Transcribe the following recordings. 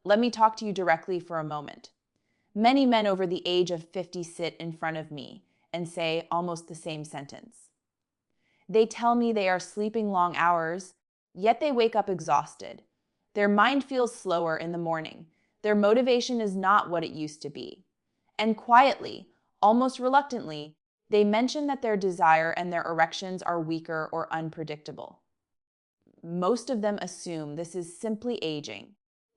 Let me talk to you directly for a moment. Many men over the age of 50 sit in front of me and say almost the same sentence. They tell me they are sleeping long hours, yet they wake up exhausted. Their mind feels slower in the morning. Their motivation is not what it used to be. And quietly, almost reluctantly, they mention that their desire and their erections are weaker or unpredictable. Most of them assume this is simply aging.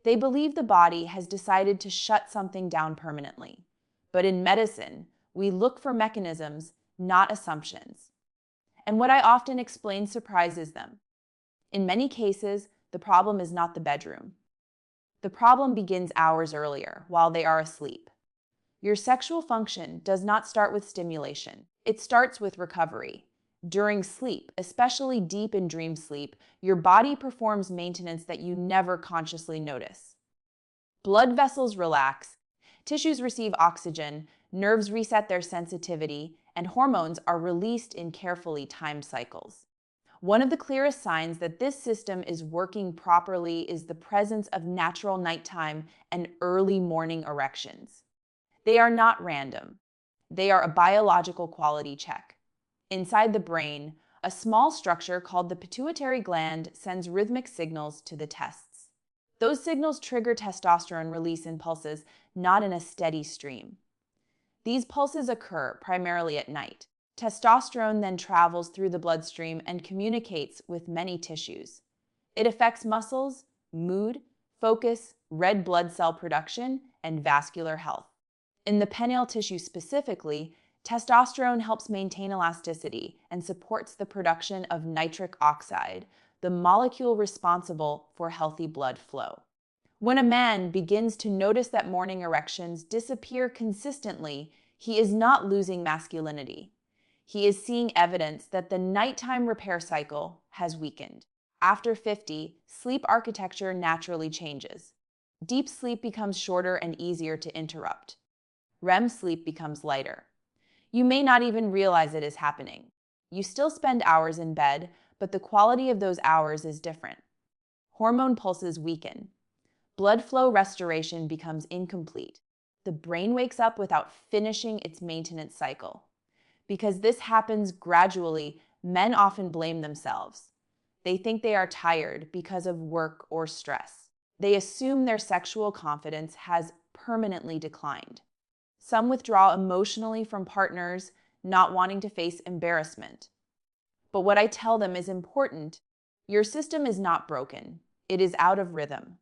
They believe the body has decided to shut something down permanently. But in medicine, we look for mechanisms, not assumptions. And what I often explain surprises them. In many cases, the problem is not the bedroom. The problem begins hours earlier, while they are asleep. Your sexual function does not start with stimulation. It starts with recovery. During sleep, especially deep and dream sleep, your body performs maintenance that you never consciously notice. Blood vessels relax, tissues receive oxygen, nerves reset their sensitivity, and hormones are released in carefully timed cycles. One of the clearest signs that this system is working properly is the presence of natural nighttime and early morning erections. They are not random. They are a biological quality check. Inside the brain, a small structure called the pituitary gland sends rhythmic signals to the testes. Those signals trigger testosterone release in pulses, not in a steady stream. These pulses occur primarily at night. Testosterone then travels through the bloodstream and communicates with many tissues. It affects muscles, mood, focus, red blood cell production, and vascular health. In the penile tissue specifically, testosterone helps maintain elasticity and supports the production of nitric oxide, the molecule responsible for healthy blood flow. When a man begins to notice that morning erections disappear consistently, he is not losing masculinity. He is seeing evidence that the nighttime repair cycle has weakened. After 50, sleep architecture naturally changes. Deep sleep becomes shorter and easier to interrupt. REM sleep becomes lighter. You may not even realize it is happening. You still spend hours in bed, but the quality of those hours is different. Hormone pulses weaken. Blood flow restoration becomes incomplete. The brain wakes up without finishing its maintenance cycle. Because this happens gradually, men often blame themselves. They think they are tired because of work or stress. They assume their sexual confidence has permanently declined. Some withdraw emotionally from partners, not wanting to face embarrassment. But what I tell them is important. Your system is not broken. It is out of rhythm.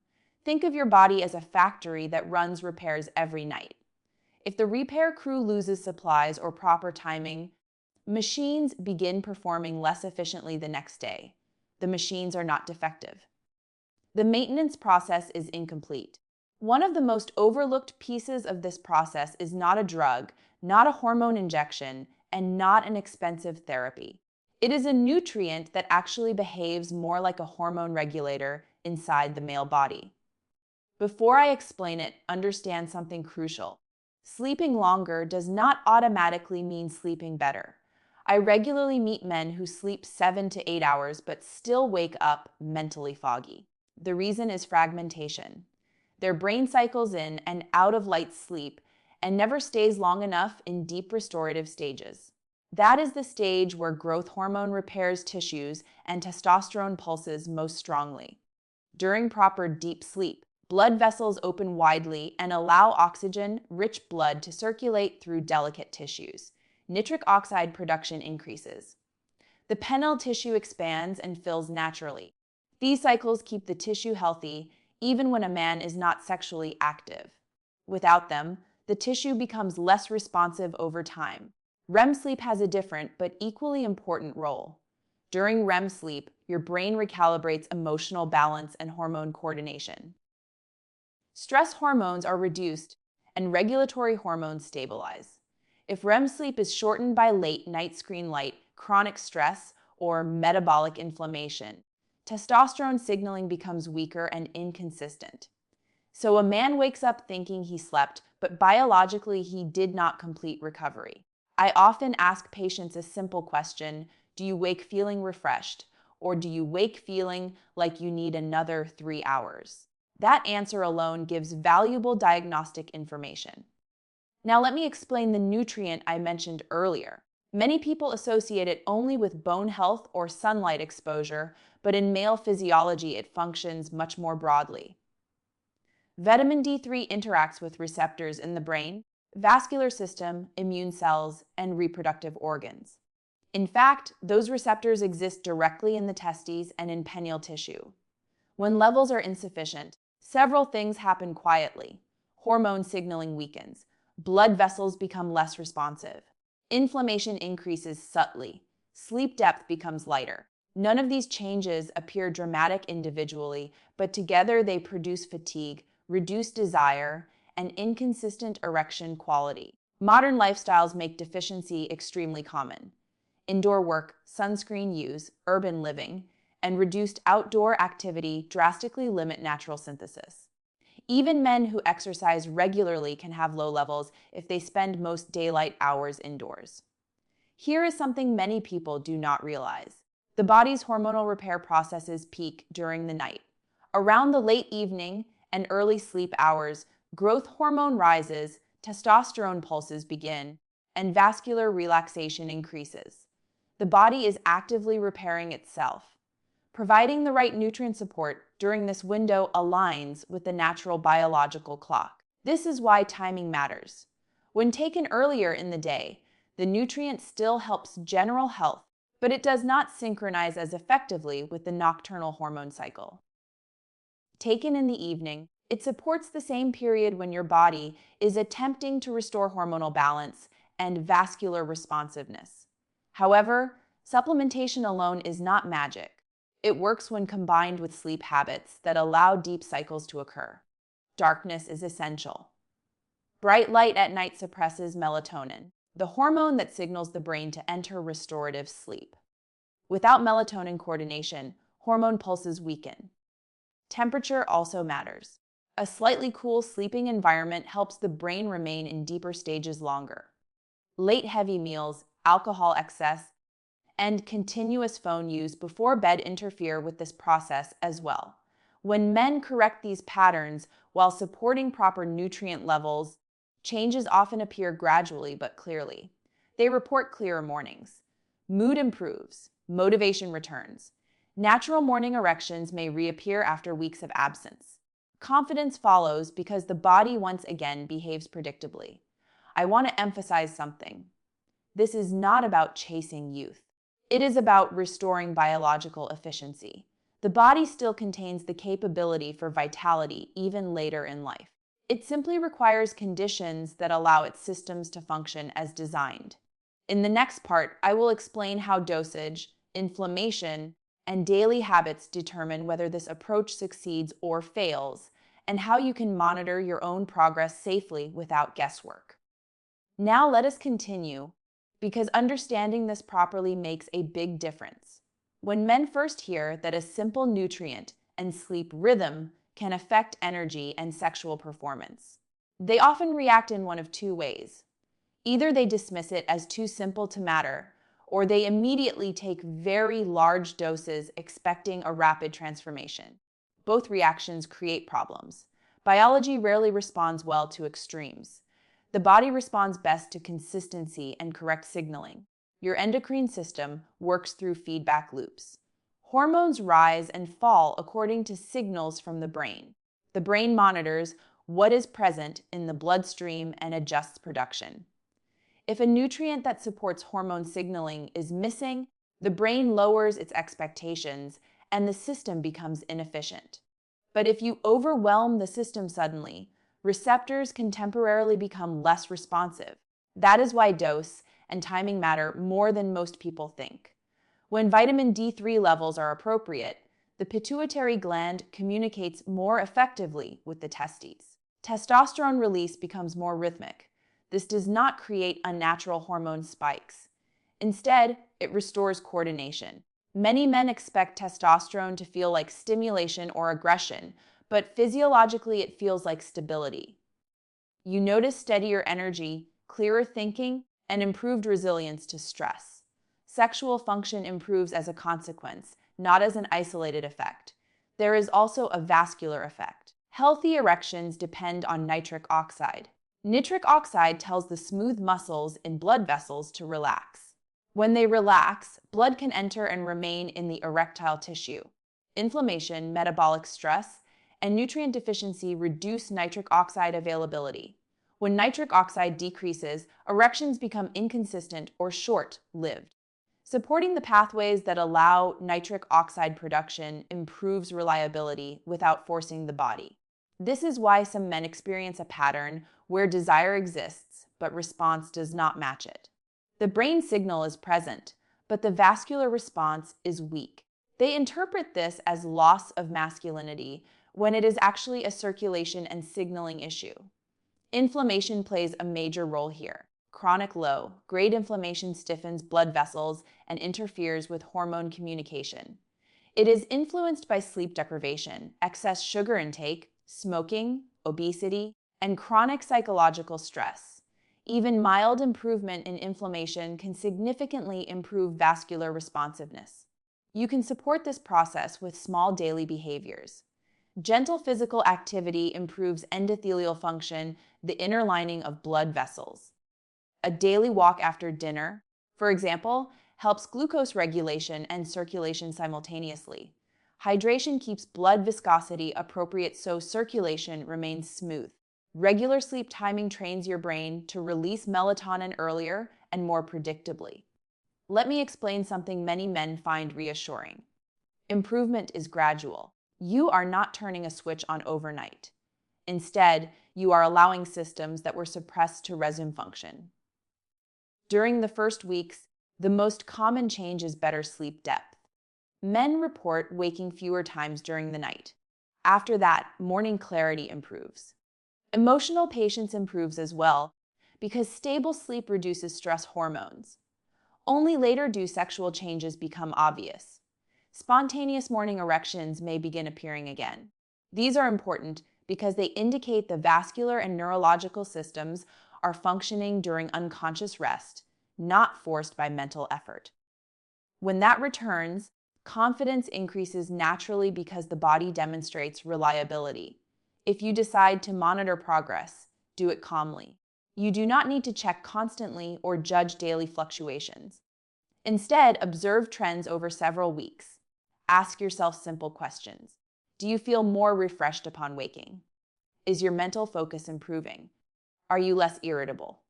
Think of your body as a factory that runs repairs every night. If the repair crew loses supplies or proper timing, machines begin performing less efficiently the next day. The machines are not defective. The maintenance process is incomplete. One of the most overlooked pieces of this process is not a drug, not a hormone injection, and not an expensive therapy. It is a nutrient that actually behaves more like a hormone regulator inside the male body. Before I explain it, understand something crucial. Sleeping longer does not automatically mean sleeping better. I regularly meet men who sleep 7 to 8 hours but still wake up mentally foggy. The reason is fragmentation. Their brain cycles in and out of light sleep and never stays long enough in deep restorative stages. That is the stage where growth hormone repairs tissues and testosterone pulses most strongly. During proper deep sleep, blood vessels open widely and allow oxygen-rich blood to circulate through delicate tissues. Nitric oxide production increases. The penile tissue expands and fills naturally. These cycles keep the tissue healthy even when a man is not sexually active. Without them, the tissue becomes less responsive over time. REM sleep has a different but equally important role. During REM sleep, your brain recalibrates emotional balance and hormone coordination. Stress hormones are reduced and regulatory hormones stabilize. If REM sleep is shortened by late night screen light, chronic stress, or metabolic inflammation, testosterone signaling becomes weaker and inconsistent. So a man wakes up thinking he slept, but biologically he did not complete recovery. I often ask patients a simple question: do you wake feeling refreshed, or do you wake feeling like you need another 3 hours? That answer alone gives valuable diagnostic information. Now let me explain the nutrient I mentioned earlier. Many people associate it only with bone health or sunlight exposure, but in male physiology it functions much more broadly. Vitamin D3 interacts with receptors in the brain, vascular system, immune cells, and reproductive organs. In fact, those receptors exist directly in the testes and in penile tissue. When levels are insufficient, several things happen quietly. Hormone signaling weakens, blood vessels become less responsive, inflammation increases subtly, sleep depth becomes lighter. None of these changes appear dramatic individually, but together they produce fatigue, reduced desire, and inconsistent erection quality. Modern lifestyles make deficiency extremely common. Indoor work, sunscreen use, urban living, and reduced outdoor activity drastically limit natural synthesis. Even men who exercise regularly can have low levels if they spend most daylight hours indoors. Here is something many people do not realize. The body's hormonal repair processes peak during the night. Around the late evening and early sleep hours, growth hormone rises, testosterone pulses begin, and vascular relaxation increases. The body is actively repairing itself. Providing the right nutrient support during this window aligns with the natural biological clock. This is why timing matters. When taken earlier in the day, the nutrient still helps general health, but it does not synchronize as effectively with the nocturnal hormone cycle. Taken in the evening, it supports the same period when your body is attempting to restore hormonal balance and vascular responsiveness. However, supplementation alone is not magic. It works when combined with sleep habits that allow deep cycles to occur. Darkness is essential. Bright light at night suppresses melatonin, the hormone that signals the brain to enter restorative sleep. Without melatonin coordination, hormone pulses weaken. Temperature also matters. A slightly cool sleeping environment helps the brain remain in deeper stages longer. Late heavy meals, alcohol excess, and continuous phone use before bed interfere with this process as well. When men correct these patterns while supporting proper nutrient levels, changes often appear gradually but clearly. They report clearer mornings. Mood improves, motivation returns. Natural morning erections may reappear after weeks of absence. Confidence follows because the body once again behaves predictably. I want to emphasize something. This is not about chasing youth. It is about restoring biological efficiency. The body still contains the capability for vitality even later in life. It simply requires conditions that allow its systems to function as designed. In the next part, I will explain how dosage, inflammation, and daily habits determine whether this approach succeeds or fails, and how you can monitor your own progress safely without guesswork. Now let us continue, because understanding this properly makes a big difference. When men first hear that a simple nutrient and sleep rhythm can affect energy and sexual performance, they often react in one of two ways. Either they dismiss it as too simple to matter, or they immediately take very large doses expecting a rapid transformation. Both reactions create problems. Biology rarely responds well to extremes. The body responds best to consistency and correct signaling. Your endocrine system works through feedback loops. Hormones rise and fall according to signals from the brain. The brain monitors what is present in the bloodstream and adjusts production. If a nutrient that supports hormone signaling is missing, the brain lowers its expectations and the system becomes inefficient. But if you overwhelm the system suddenly, receptors can temporarily become less responsive. That is why dose and timing matter more than most people think. When vitamin D3 levels are appropriate, the pituitary gland communicates more effectively with the testes. Testosterone release becomes more rhythmic. This does not create unnatural hormone spikes. Instead, it restores coordination. Many men expect testosterone to feel like stimulation or aggression, but physiologically it feels like stability. You notice steadier energy, clearer thinking, and improved resilience to stress. Sexual function improves as a consequence, not as an isolated effect. There is also a vascular effect. Healthy erections depend on nitric oxide. Nitric oxide tells the smooth muscles in blood vessels to relax. When they relax, blood can enter and remain in the erectile tissue. Inflammation, metabolic stress, and nutrient deficiency reduce nitric oxide availability. When nitric oxide decreases, erections become inconsistent or short-lived. Supporting the pathways that allow nitric oxide production improves reliability without forcing the body. This is why some men experience a pattern where desire exists, but response does not match it. The brain signal is present, but the vascular response is weak. They interpret this as loss of masculinity when it is actually a circulation and signaling issue. Inflammation plays a major role here. Chronic low-grade inflammation stiffens blood vessels and interferes with hormone communication. It is influenced by sleep deprivation, excess sugar intake, smoking, obesity, and chronic psychological stress. Even mild improvement in inflammation can significantly improve vascular responsiveness. You can support this process with small daily behaviors. Gentle physical activity improves endothelial function, the inner lining of blood vessels. A daily walk after dinner, for example, helps glucose regulation and circulation simultaneously. Hydration keeps blood viscosity appropriate so circulation remains smooth. Regular sleep timing trains your brain to release melatonin earlier and more predictably. Let me explain something many men find reassuring. Improvement is gradual. You are not turning a switch on overnight. Instead, you are allowing systems that were suppressed to resume function. During the first weeks, the most common change is better sleep depth. Men report waking fewer times during the night. After that, morning clarity improves. Emotional patience improves as well, because stable sleep reduces stress hormones. Only later do sexual changes become obvious. Spontaneous morning erections may begin appearing again. These are important because they indicate the vascular and neurological systems are functioning during unconscious rest, not forced by mental effort. When that returns, confidence increases naturally because the body demonstrates reliability. If you decide to monitor progress, do it calmly. You do not need to check constantly or judge daily fluctuations. Instead, observe trends over several weeks. Ask yourself simple questions. Do you feel more refreshed upon waking? Is your mental focus improving? Are you less irritable?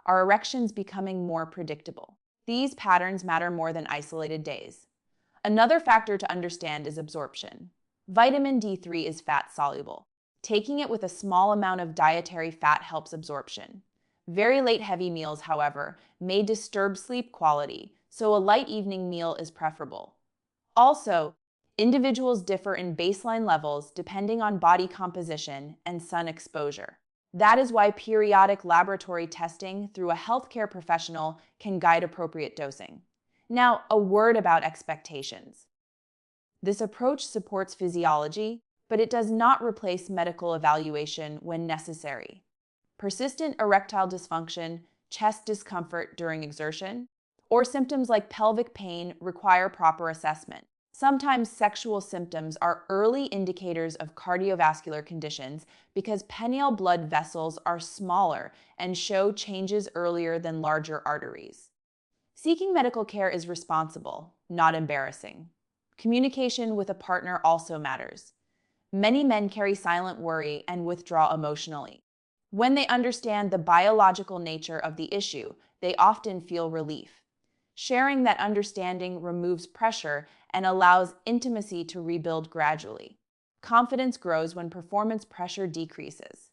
Are erections becoming more predictable? These patterns matter more than isolated days. Another factor to understand is absorption. Vitamin D3 is fat-soluble. Taking it with a small amount of dietary fat helps absorption. Very late heavy meals, however, may disturb sleep quality, so a light evening meal is preferable. Also, individuals differ in baseline levels depending on body composition and sun exposure. That is why periodic laboratory testing through a healthcare professional can guide appropriate dosing. Now, a word about expectations. This approach supports physiology, but it does not replace medical evaluation when necessary. Persistent erectile dysfunction, chest discomfort during exertion, or symptoms like pelvic pain require proper assessment. Sometimes sexual symptoms are early indicators of cardiovascular conditions because pineal blood vessels are smaller and show changes earlier than larger arteries. Seeking medical care is responsible, not embarrassing. Communication with a partner also matters. Many men carry silent worry and withdraw emotionally. When they understand the biological nature of the issue, they often feel relief. Sharing that understanding removes pressure and allows intimacy to rebuild gradually. Confidence grows when performance pressure decreases.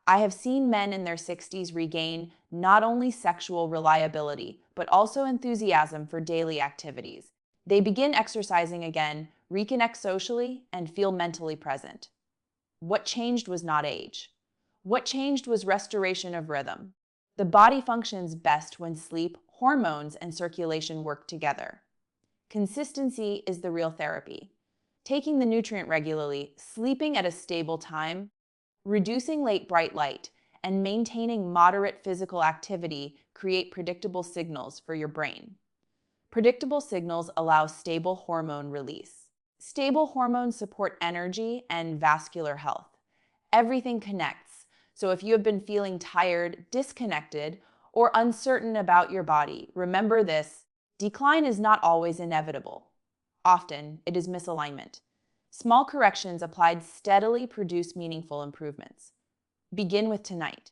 I have seen men in their 60s regain not only sexual reliability, but also enthusiasm for daily activities. They begin exercising again, reconnect socially, and feel mentally present. What changed was not age. What changed was restoration of rhythm. The body functions best when sleep, hormones, and circulation work together. Consistency is the real therapy. Taking the nutrient regularly, sleeping at a stable time, reducing late bright light, and maintaining moderate physical activity create predictable signals for your brain. Predictable signals allow stable hormone release. Stable hormones support energy and vascular health. Everything connects. So if you have been feeling tired, disconnected, or uncertain about your body, remember this: decline is not always inevitable. Often, it is misalignment. Small corrections applied steadily produce meaningful improvements. Begin with tonight.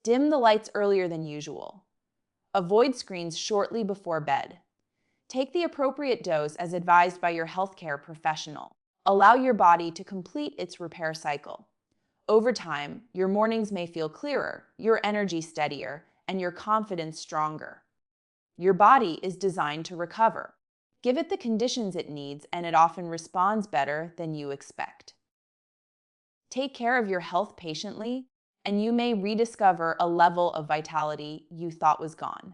Dim the lights earlier than usual. Avoid screens shortly before bed. Take the appropriate dose as advised by your healthcare professional. Allow your body to complete its repair cycle. Over time, your mornings may feel clearer, your energy steadier, and your confidence stronger. Your body is designed to recover. Give it the conditions it needs, and it often responds better than you expect. Take care of your health patiently, and you may rediscover a level of vitality you thought was gone.